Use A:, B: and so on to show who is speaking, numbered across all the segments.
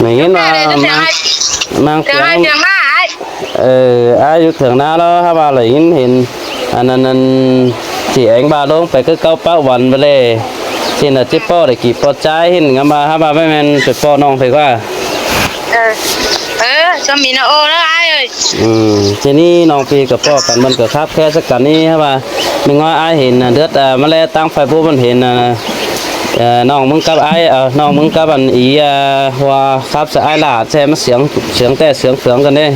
A: mình mà mang tiếng ai được thưởng nào đó ha bà lấy hiện anh chỉ anh bà luôn phải cứ câu baoวันไปเลยที่น่ะจิ๊บป้อได้กี่ป้อใจเห็นงั้นมาฮะbàไม่แม่นจุดป้อน้องไปกว่า
B: cho mình nó ô đó ai ơi
A: ทีนี้น้องปีกับป้อกันมันก็ครับแค่สักกันนี้ฮะbà mìnhว่าaiเห็นเดือดมาแล้วตั้งไฟปุ๊บมันเห็นน้องมึงกับไอ้น้องมึงกับอันอีว่าครับจะไอ้หลาใช่มันเสียงแต่เสียงเฟืองกันเด้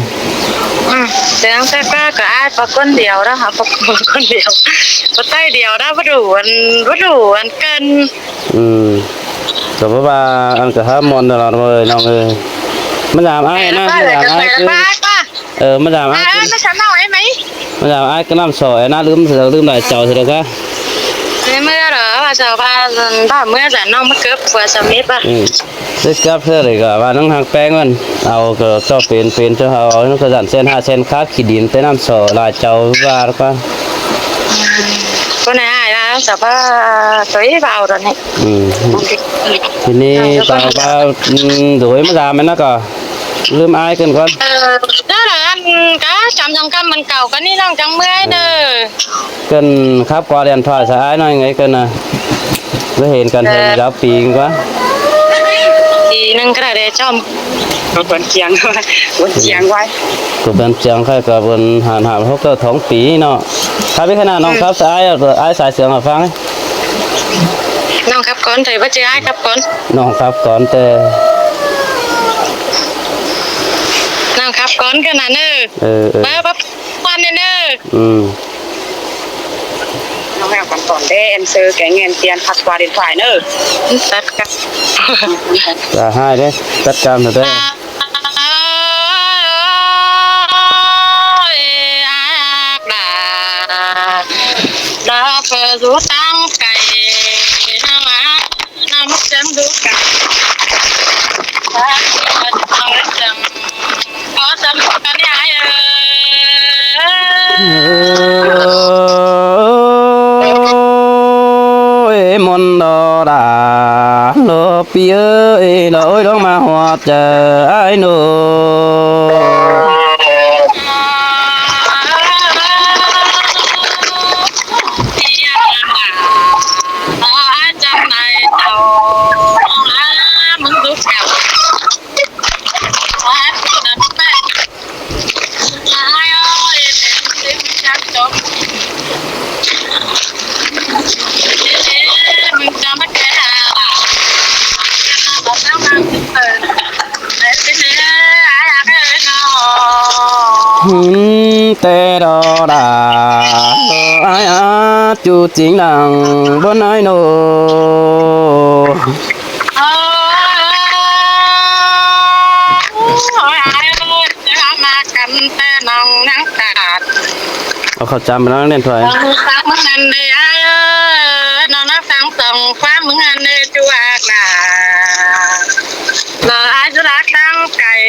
B: เสียงแต่ก็ไอ้ปะก้นเดียวนะค่ะปะก้นเดียวปะใต้เดียวนะวัดดูอันเกิน
A: แต่ว่าอันก็ห้ามมอนตลอดเลยน้องมันถามไอ้นะมันถามไอ้คือมันถามไอ้
B: ไม่ฉันเอาไอ้ไหม
A: มันถามไอ้ก็น้ำสอยนะลืมหลายเจ้าเสร็จแล้วก็
B: เมื่อเหรอว่าจะพาเมื่อจะน้องมาเก็บฝัวสมิธป่ะ
A: ได้เก็บเพื่ออะไรก็ว่าน้องหักแป้งมันเอาก็เจ้าเป็นเจ้าเอาน้องกระสันเส้น5 เส้นค้าขีดินเต้น้ำสอลายเจ้าว่าแล้วก็
B: ก็ไหนนะจะพาตัวอีเบาตอนนี้
A: ทีนี้ตาว่าดูให้มาทำมันนะก็ลืมอายกันก่อน
B: đó là anh cá chậm trong cam mình cầu cái ní long trong mưa ấy nè
A: cần khắp qua điện thoại sẽ ai nói ngay cần à với hiện cần thêm giáo phí quá
B: thì nâng cái này để cho buồn chiang quay
A: của bên chiang khai cả bên hàn hàm hốc cơ thống phí nọ khai biết thế nào nông khắp sẽ ai xài sướng ở phang ấy
B: nông khắp con thì vẫn chưa ai khắp con
A: nông khắp con thì
B: nông khắp con cái này nè bắp quan này nèน้องแมวกันก่อนได้เอ็นซื้อแกงเงินเตียนผัดกว่าđiện thoại nữa tất cả
A: cả hai đấy tất cả rồi đấy
B: đã phơi rú tăng cày năm chấm rú cày có chấm cái này
A: môn đó đã lỡ phía lỗi đó mà hoạt chờ ai nữa tê đó đã ai chú chính đằng bốn ai nôเขาจำไปแล้วเล่นถอย
B: nó sang sòng phá mướn anh đi chú ác là ai chú đã tăng cày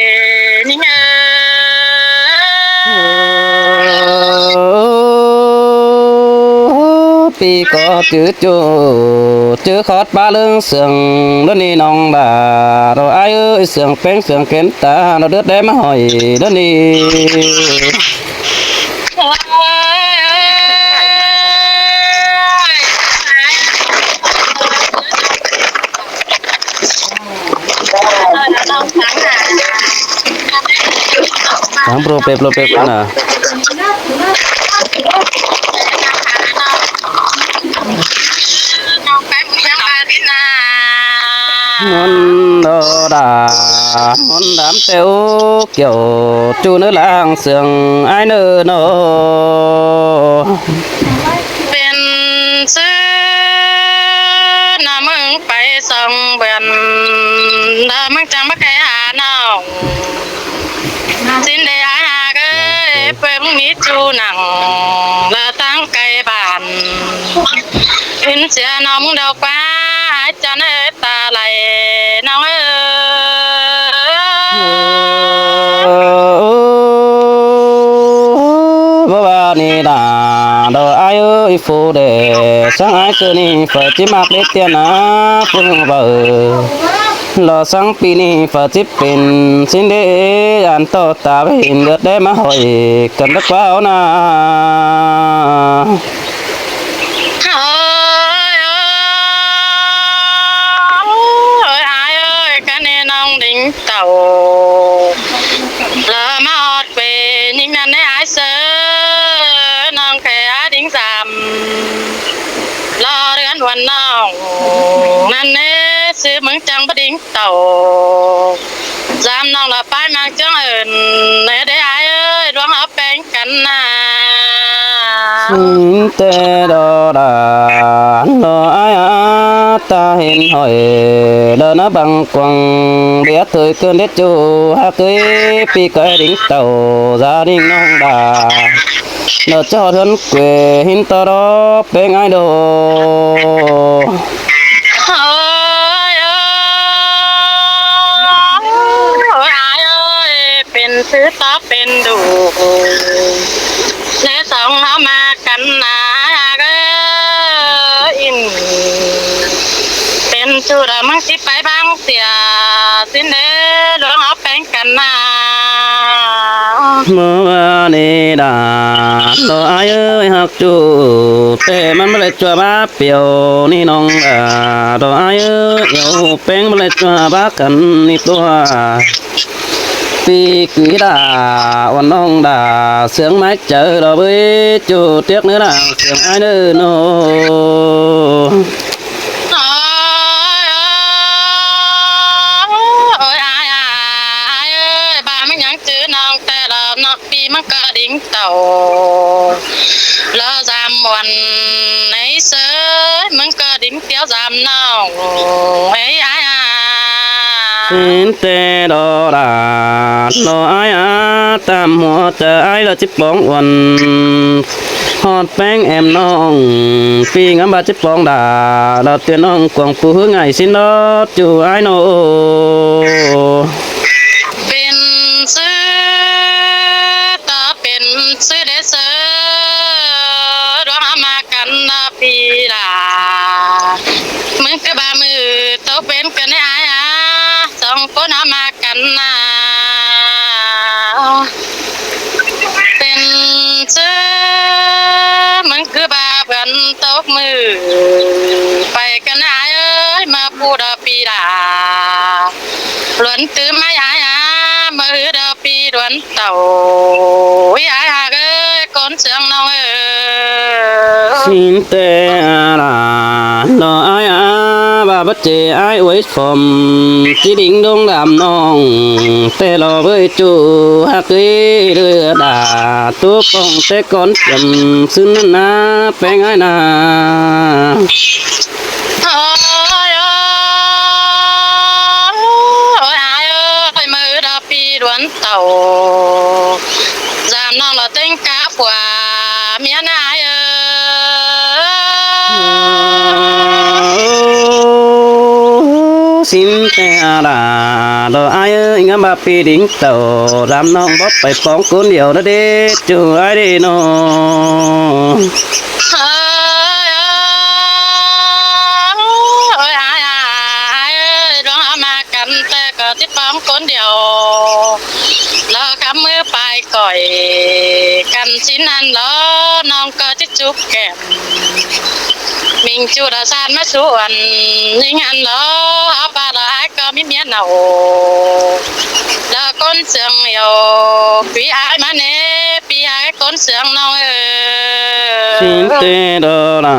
B: những
A: pi có chữ khót ba lưng sườn đó ni nong bà rồi ai ơi sườn phèn sườn kén ta nó đứt đếm mà hỏi đó ni Ang propep na. Món đồ đà món đám teo kiểu chú nữa lang sườn ai nữa nó
B: bên xứ nằm mừng phải sông bên nằm mừng chẳng bắt cái hà nào xin để ai hà cái bên mỹ chú nặng là tăng cây bàn in xe nóng đâu quá cho nên ta lại nóng
A: bố ni đà đồ ai ơi phụ để sáng ai cứ ni phải chỉ mặc để tiền á phương vợ รอสังปีนี้ฝ่าจิบเป็นสินเดอันโตตาไปเห็นเลือดได้มาหอยกันตะเป้านา
B: เอ้ยอายเอ้ยกันนี่น้องดิ่งเต่าละมาอดไปยิ่งนั้นให้อายเสือน้องแค่อายดิ่งสามรอเรือนวันน้องนั่นเน่ซื้อมึงจังบดิ่งเต่าจำน้องละไปมาจังเอิญในได้อายเอ้ยดวงเอาเป็นกันนา
A: สินเตดอดานดอai ta hiện hỏi đờ nó bằng quăng biết thời cơn đết chu hát cưới pi cái đỉnh tàu gia đình nông đà đờ cho thân quê hin to đó bên ai đồ
B: เอ้ยเอ้ยอายเอ้ยเป็นซื้อตาเป็นดูในสองเขามากันนาเอ้ยอินเป็นจุดมังสิไปบางเสียสินเด้ดวงเขาเป็นกันนา
A: mưa này đã đồ ai ơi học chủ têมันไม่ได้จัวบ้าเปียวนี่น้องđồ ai ơi yêuเป็นไม่ได้จัวบ้ากันนี่ตัวปีกี่ด่าวันน้องด่าเสียงไม้เจอเราไปจูเตียกเนื้อด่าเสียงไอ้เนื้อโน
B: เอ้ยอายเอ้ยบ้ามันยังจื้อน้องแต่ละนักปีมันก็ดิ่งเต่าแล้วจำวันไหนเสือมันก็ดิ่งเตี้ยวจำน้องเอ้ยอาย
A: xin tê đo đà lo ai tam hoa chờ ai là chiếc bóng quần hot bánh em nong phi ngắm ba chiếc bóng đà đợt tiền nong quảng phú hướng ngày xin đó chủ ai nô
B: เป็นซื้อต่อเป็นซื้อเดซื้อดวงมากันนาปีดามึงก็บามือโตเป็นกันได้สองคนมากันนาเป็นซื้อมึงคือบาเพื่อนตกมือไปกันได้เอ้ยมาพูดปีดา ล้วนตื้อมาหายมือเดาปีล้วนเต่าหายเอ้ยคนเสียงน้องเอ้ย
A: xin tê đà lo ai bà bất chế ai uế phẩm chỉ định đông làm nong tê lo với chủ hát cưới đưa đà tu bông tê con chầm xin na beng ai na
B: โอ้ยหายเอ้ยมือเดาปีล้วนเต่าจำน้องเราเต้นกะผัวเมียนายเอ้ย
A: xin tê đà lo ai ơi ngắm bà pi đỉnh tàu làm nong bóp phải bóng cuốn điều đó đi chủ ai đi nó
B: เอ้ยหายเอ้ยดวงมากันแต่ก็ที่ป้องคนเดียวแล้วกำมือไปก่อยกันชิ้นนั้นแล้วน้องก็จะจุบแก้มมิงจูดาซานมาส่วนยิงหันแล้วหาปลาละก็มีเมียเหนาแล้วก้นเสียงเหี่ยวปีอายมาเน่ปีอายก้นเสียงน้องเอ้ย
A: xin tê đô đà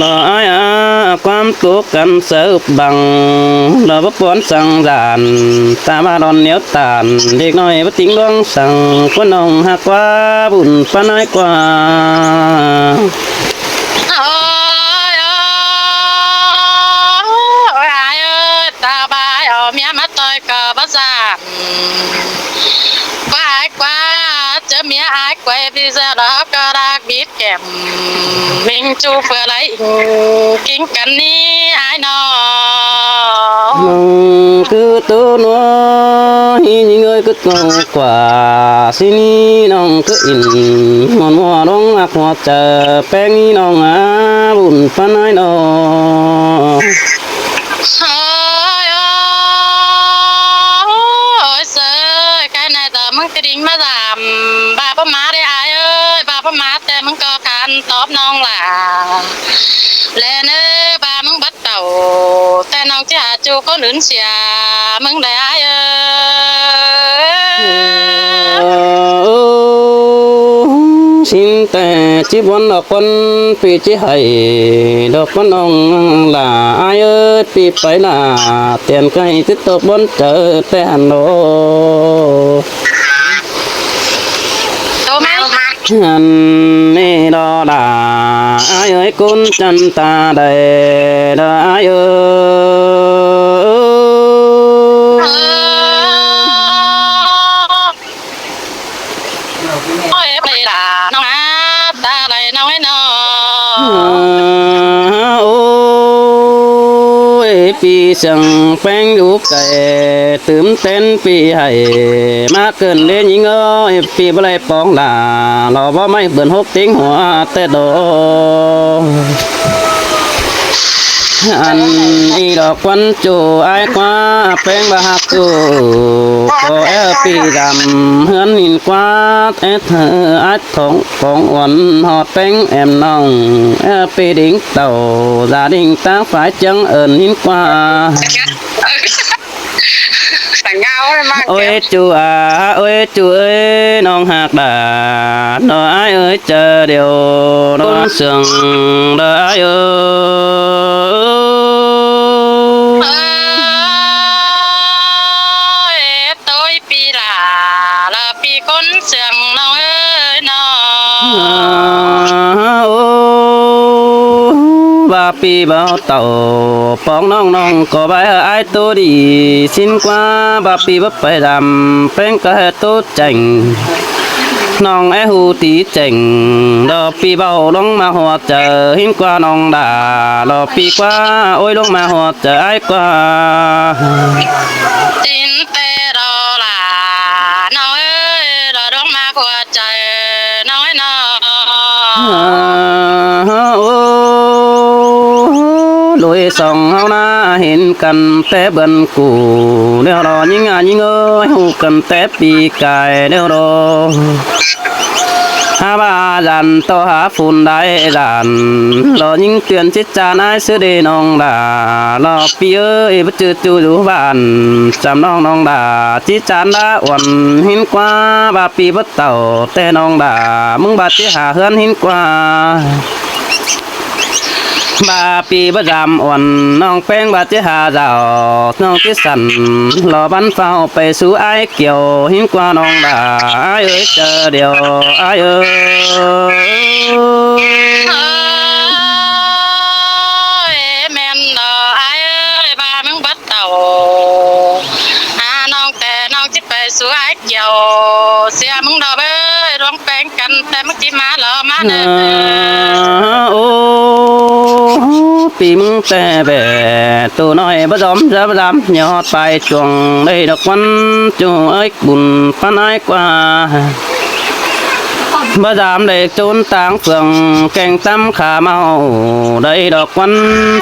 A: lo aiความทุกข์กันเสิร์ฟบังเราบ่ป้อนสั่งจานตามาดอนเหนียวตานเด็กน้อยบ่ทิ้งดวงสั่งคนน้องหักกว่าบุญปานน้อยกว่า
B: โอ้ยหายเอ้ยตาบายเอาเมียมาต่อยก็บ่ซ่านกว่าหายกว่าเจอเมียหายกว่าพี่เสือดอกก็รักบิดแก้มมิงจูเพื่ออะไรกินกันนี่หายน้อง
A: mong cứ tố nó những người cứ ngầu quả xin nong cứ in mòn mò đông ác hoa chờ beng nong buồn phan ai nó
B: เฮ้ย cái đinh mà giảm bà bắp má đấy ai ơi bà bắp máแต่มึงก็การตอบน้องล่ะแล้วเนอbàมึงbắt đầu แต่น้องจะหาจูก็หนุนเสียมึงได้ai ơi
A: สินแต่จีบวันดอกคนปีจีให้ดอกคนน้องลาอายเอ้ยปีไปลาเตียนไก่ติดตกบนเจอแต่หันโด
B: โตไหม
A: หันนี่ดอดาอายเอ้ยกุนจันตาได้ดาอายเอ้ย
B: โอ้ยไปล่ะน้องอาตาไหลน้องให้น้อง
A: โอ้ยปีสังแป้งดูไก่ตื่มเต้นปีให้มาเกินเล่นยิงเอ้ยปีบ่ไรปองลาเราบ่ไม่เบิ่นหกติ้งหัวแต่โดอันอีดอกควันจูไอ้กว่าแป้งบะฮักจูก็เอปีดำเฮือนหินกว่าแต่เธออัดของอ่อนหอดแป้งแอมน้องปีดิ่งเต่าgia đình ta phải chẳng ơnหินกว่า
B: แต่งเงาเลยมาก
A: ôi chú à ôi chú ơi non hạt đà nó ai ơi chờ điều nó sương đó ai ơi
B: tôiปีล่ะละปีคนเสียงน้องเอ้ยน้อง
A: bà pi bao tàu bóng nong có bài ai tôi đi xin qua bà pi bắp phải làm bên cả tốt chành nong ai hù tí chành đó pi bao lông mà hoa chờ hin qua nong đà đó pi qua ôi lông mà hoa chờ ai qua
B: tin tê đó làน้องเอ้ยเราต้องมาหัวใจน้องให้น้อง
A: đôi sòng hao na hiện cần té bần cũ đeo đó những ơi hù cần té bị cài đeo đó ha ba dàn to há phun đáy dàn lo những tuyển chết cha nai sữa đề nong đà lo pi ơi bất chợt chu du bàn chăm nong đà chết chán đã uẩn hin qua ba pi bất tàu té nong đà mưng ba tí hà hơn hin qua bà pi bất giảm uẩn nong phèn bà chế hà rào nong chế sẵn lò bắn phaoไปสู่ai kiểu hin qua nong đà ai ơi chờ điều ai ơi
B: แม่นดอไอ้เอ้ยบ้ามึงบัดเต่าน้องแต่น้องจิไปสู่ไอ้เกี่ยวเสียมึงดอกเอ้ยร้องแป้งกันแต่มึงจิมาหรอมาเนอ
A: ô pi mưng tè bè tu nói bất dám ra bất dám nhọt bài chuồng đây độc quan chu ếch bùn phan ai qua bất dám để trốn táng phường canh tam khả mau đây độc quan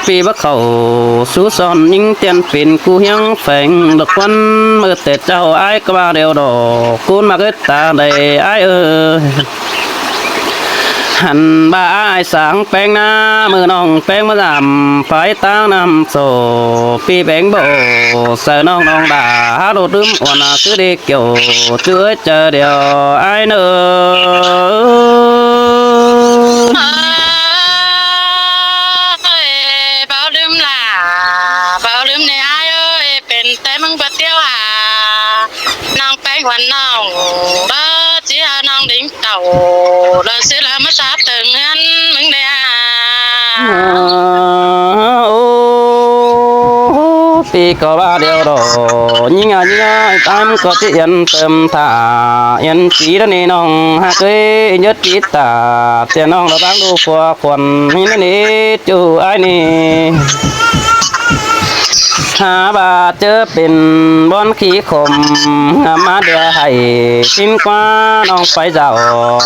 A: pi bất khẩu sú son những tiền phiền cu hiang phèn độc quan mơ tết trao ai có ba đều đỏ cún mà cái ta đây ai ơi hẳn ba ai sáng bén na mưa nong bén mà giảm phải tăng năm sổ pi bén bộ sợ nong đà hát đồ đứm ổn à cứ đi kiểu chưa chờ điều ai nữa
B: bao đêm là bao đêm này ai ơiเป็นแต่มึงบัดเดียวหาน้องแป้งวันน้องđó chỉ làน้องđỉnh tàu là sẽ là mất sát từng anhมึงđây
A: pi có ba điều đó nhưng tam có chỉ yên tâm thả yên chỉ đó nè nong ha cái nhất chỉ ta tiền nong là bán đồ qua quần như này chú ai nè ha bà chớเป็นบอนขี้ขมมาเดือให้กินกว่าน้องไปเจ้า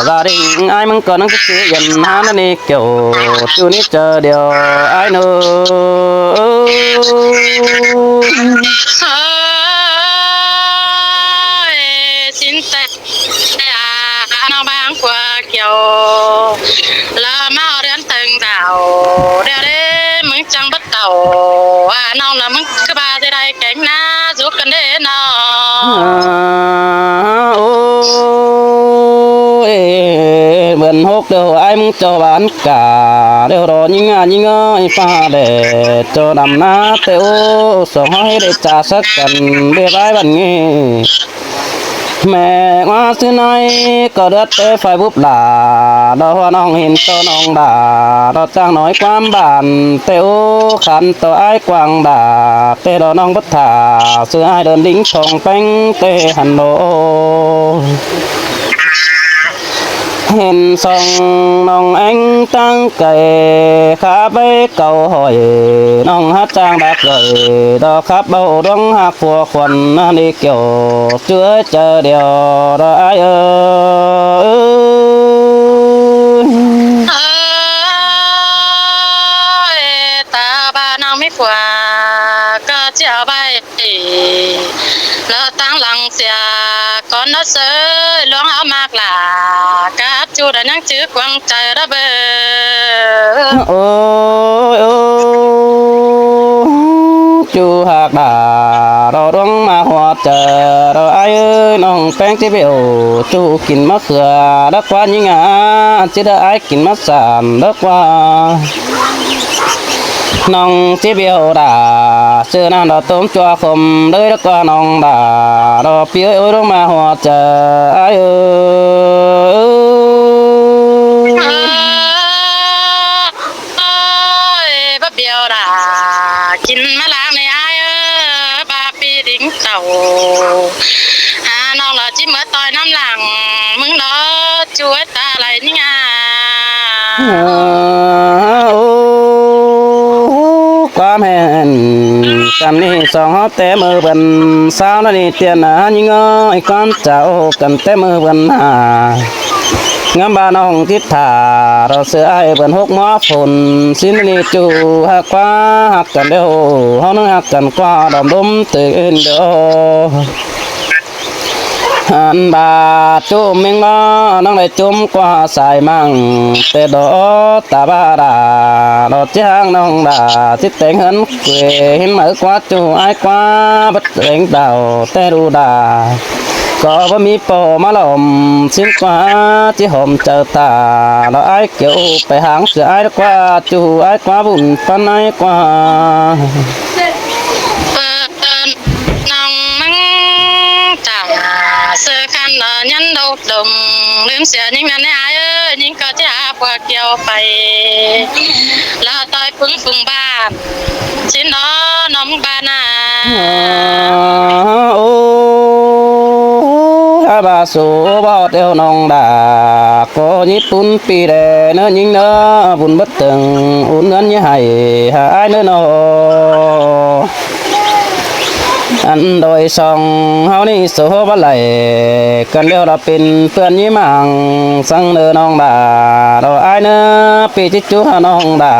A: gia đình ai mừng còn cái chữ dần ha nó nè kiểu chú ní chờ điều ai nữa
B: xin tệ kiều là mau đến từng đảo đeo đến mừng chẳng bắt đầu à non là mừng cái ba thế đây cánh na giúp cần đến nó
A: mình hút đều ai muốn cho bán cả đều đó nhưng ơi pha để cho nằm ná tiêu sống hỏi để trả sắc cần để bãi bàn nghe mẹ ngoa xin nói có đất để phải búp là đó hoa nong hình to nong đà đó trang nói quan bản tiêu khăn to ai quang đà tê đó nong bất thả xưa ai đơn đính thòng bánh tê hàn độ hiện sông nong anh tăng cày khá bấy cầu hỏi nong hát trang bạc rồi đó khắp bầu đông hạc phùa khuẩn đi kiểu chưa chờ điều đó ai
B: ơi ta ba nong mi qua cơ chia bay lỡ tăng lăng xia con nó sơi luống áo mạc là các chú đã nhắc chữ quăng trời đó bơ
A: ôi ôi chú hạc đà đó đông mà hoa chờ đó ai ơi nong bánh chế biểu chú kín mắt khừa đất qua những chứ đã ai kín mắt sàn đất qua nong chế biểu đà chưa nào đó tôm cho không đời đất qua nong đà đó phía ôi đông mà hoa chờ ai
B: ơi bắp biểu đã chín mà làm này ai ơi ba pi đỉnh tàu à nong là chỉ mới tỏi năm lằng mừng đó chúa ta lại những
A: ความเห็นกันนี่สองเขาแต่มือบันสาวนั่นนี่เตียนนะยิ่งไอ้ความเจ้ากันแต่มือบันหางามบ้านน้องทิศถาเราเสือไอ้บันหกหม้อฝนสินนี่จูหักว่าหักกันเดียวเขานั่งหักกันกว่าดอมดมตื่นเดียวหันบาจุ่มมิงล้อน้องได้จุ่มกว่าสายมั่งแต่ดอตาบาดาดอจ้างน้องดาทิศแต่งเหินเกวเห็นเหมือกว่าจูไอ้กว่าบัดเร่งดาวแต่ดูดาก็บ่มีปอมาหล่อมสิ้นกว่าที่ห่มเจอตาดอไอ้เกี่ยวไปหางเสือไอ้กว่าจูไอ้กว่าบุญปันไอ้กว่า
B: น้องมึงจ่าเสื้อคันยันดกดงลืมเสียยิ่งนั้นไอ้เอ้ยยิ่งก็จะพวกเกี่ยวไปแล้วต่อยพึ่งฝุ่งบ้านชิ้นน้อน้องบ้านน่ะ
A: โอ้บาสูบ่เตียวน้องดาก็ญี่ปุ่นปีแดเนื้อยิงเนื้อบุญบัดตึงอุ่นเงินยี่ให้หายเนื้อโนอันโดยสองเฮานี่โสบ่ไหลกันเดียวเราเป็นเพื่อนยี่มังสังเนื้อน้องดาเราอายเนื้อปีจิจูหาน้องดา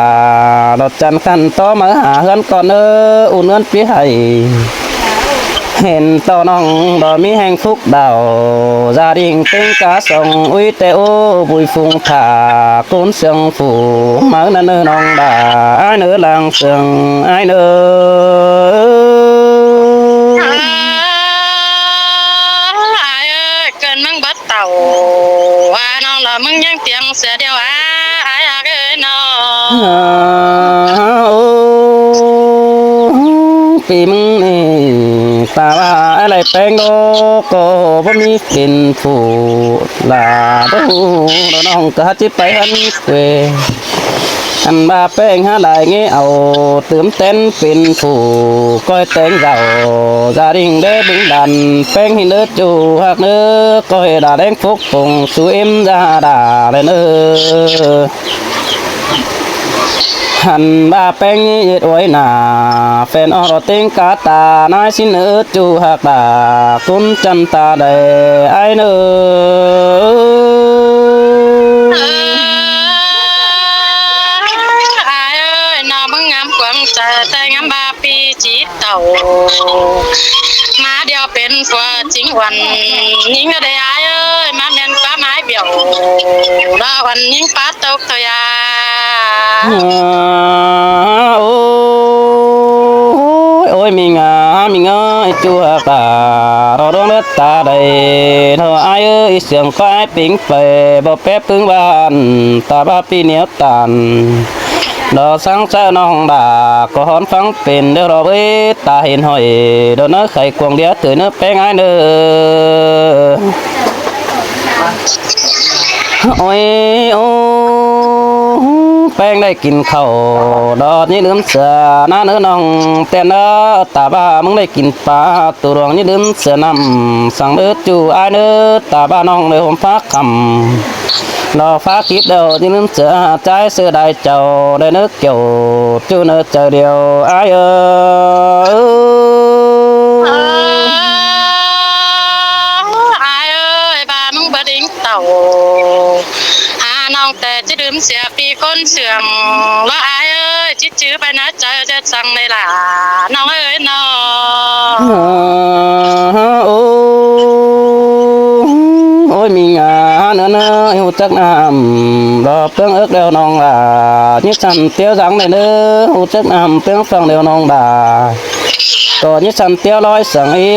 A: เราจันขันต่อมาหาเฮือนก่อนเนื้ออุ่นเงินปีให้เห็นต่อน้องดอมีแห่งฟุกดาวgia đình tên cá sông uy tê ô bùi phùng thả cốn sương phủ mở nơ nơ nong đà ai nơ làng sương ai nơ
B: ai ơi cần mừng bắt tàu à non là mừng những tiếng sẽ đeo ai cái nó
A: ปีมึงนี่ตาว่าอะไรแป้งโดก็บ่มีเป็นผู้ลาดูน้องก็จิไปอันเกวอันบาแป้งหาหลายงี้เอาเติมเต้นเป็นผู้ก้อยแต่งเราgia đình để đứng đànแป้งให้เลือดจูหักเนื้อก้อยด่าแดงฟุกปงสู้เอ็มด่าเลยเนื้อหันบาแป้งยืดไว้หนาแฟนอรติงกาตานายสิเนื้อจูหักดาคุณจันตาได้ไอเนื้
B: ai ơi nó mừng ngắm quăng trời tay ngắm ba pi chỉ tàu má đeo bên phở chính hoàn những ở đây ai ơi má men quá mái biểu ยวดาวันยิงปาตกตัวยา
A: โอ้ยโอ้ยมีงาจัวตาเราดวงเลือดตาได้เท่าไอ้เอ้ยเสียงก็ไอ้ปิงไปบ่แป๊บพึ่งบ้านตาบ้าปีเหนียวตันดอสังเจ้าน้องดาก็หอนฟังเป็นเด้อรอเอ้ยตาเห็นหอยโดนเนื้อไข่กวงเดียวตื่นเนื้อแป้งไอ้เด้อโอ้ยโอ้แป้งได้กินข้าวดอดนี่ลืมเสือหน้าเนื้อน้องแต่เนื้อตาบ้ามึงได้กินปลาตัวรองนี่ลืมเสือนำสั่งเด้อจู่ไอ้เนื้อตาบ้าน้องเลยผมฟ้าคำรอฟ้าคลิปเดียวนี่ลืมเสือใจเสือได้เจ้าได้เนื้อเกี่ยวจู่เนื้อเจอเดียวไอ้เอ้
B: ยบ้ามึงบดิ้งเต่าน้องแต่จะดื่มเสียปีก้นเสื่อมแล้วอายเอ้ยจิตจื้อไปนะเจอจะสั่งเลยล่ะน้องเอ้ยน้อง
A: โอ้ยมีงาเนื้อหิวจักน้ำรอเพื่องเอิกเดียวน้องล่ะยิ่งฉันเตี้ยวสังเลยเนื้อหิวจักน้ำเพื่องฟังเดียวน้องด่าก็ยิ่งฉันเตี้ยวร้อยสังอี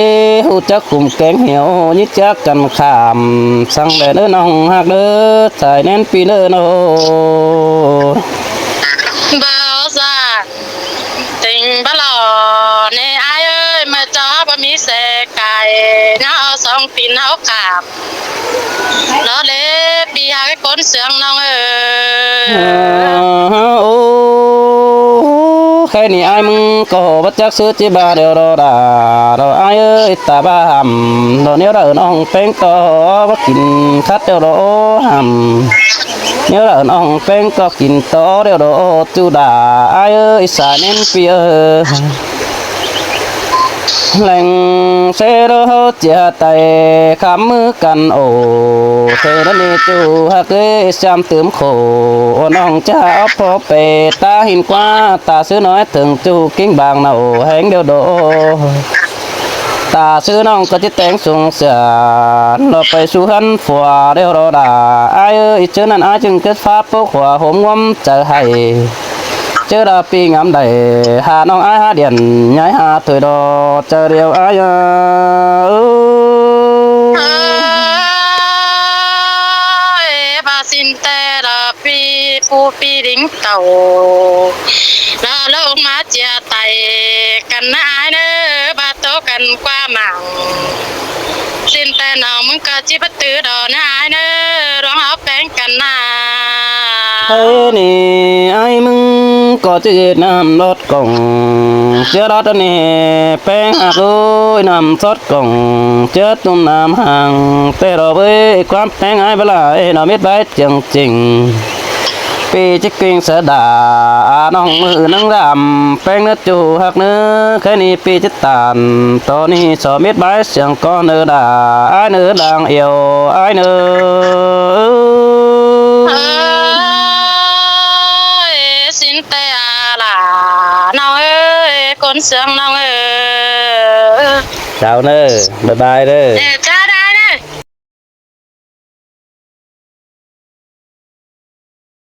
A: หิวจักกลุ่มแกงเหี่ยวยิ่งจักกันขามสั่งเลยเนื้อน้องหักเนื้อใส่แน่นปีเนื้อโน
B: เบาซ่าติงบลอในอายเอ้ยมาจอบะมีเสกไก่เงาสองปีนเฮาขาบแล้วเล็บปีหาก้นเสื่องน้องเอ้
A: โอ้แค่นี้ไอ้มึงก็บัดจักซื้อจีบาเดียวรอดารอไอ้เอ้ยตาบ้าหำรอเนี้ยเราน้องเป็นก็บักินคัดเดียวรอหำเนี้ยเราน้องเป็นก็กินต่อเดียวรอจูดาไอ้เอ้ยสายเน้นเปียแหล่งเสรเจียไตคำมือกันโอเธอนั่นนี่จูฮักเอ้ยจำเติมโคน้องจะเอาพอเปตาหินกว่าตาซื้อน้อยถึงจูกิ้งบางเนาแหงเดียวโดตาซื้อน้องก็จะแต่งสูงเสือเราไปสู่หันฝัวเดียวรอดาไอ้เอ้ยเจอนั่นอาจึงเกิดฟ้าปกหัวหอมงวมใจให้เจอดาปีงามใดหาน้องอายหาเดียนย้ายหาถอยดอเจอเดียวอาย
B: บาสินแต่ละปีปูปีดิ้งเต่าแล้วลงมาเจียไตกันนะอายเด้อบาโตกันกว่ามังสินแต่น้องมึงก็จิบตื้อดอนะอายเด้อร้องเอาแป้งกันนะ
A: เฮ้ยนี่ไอ้มึงก็จะน้ำรถกงเจ้ารถนี่แป้งหักด้วยน้ำซดกงเจ้าตุ้มน้ำห่างแต่เราไปความแป้งไอ้เวลาไอ้น้ำเม็ดใบจริงจริงปีจิกกิ้งเสดาน้องมือนั่งรำแป้งเนื้อจูหักเนื้อแค่นี้ปีจิตตานตอนนี้สอบเม็ดใบเสียงก้อนเนื้อด่าไอ้เนื้อดังเอวไอ้เนื้
B: สินแต่ล่ะน้องเอ้ยคนเสียงน้องเอ้ย
A: เจ้าเนื้อบายบายเด้อ
B: เจ้า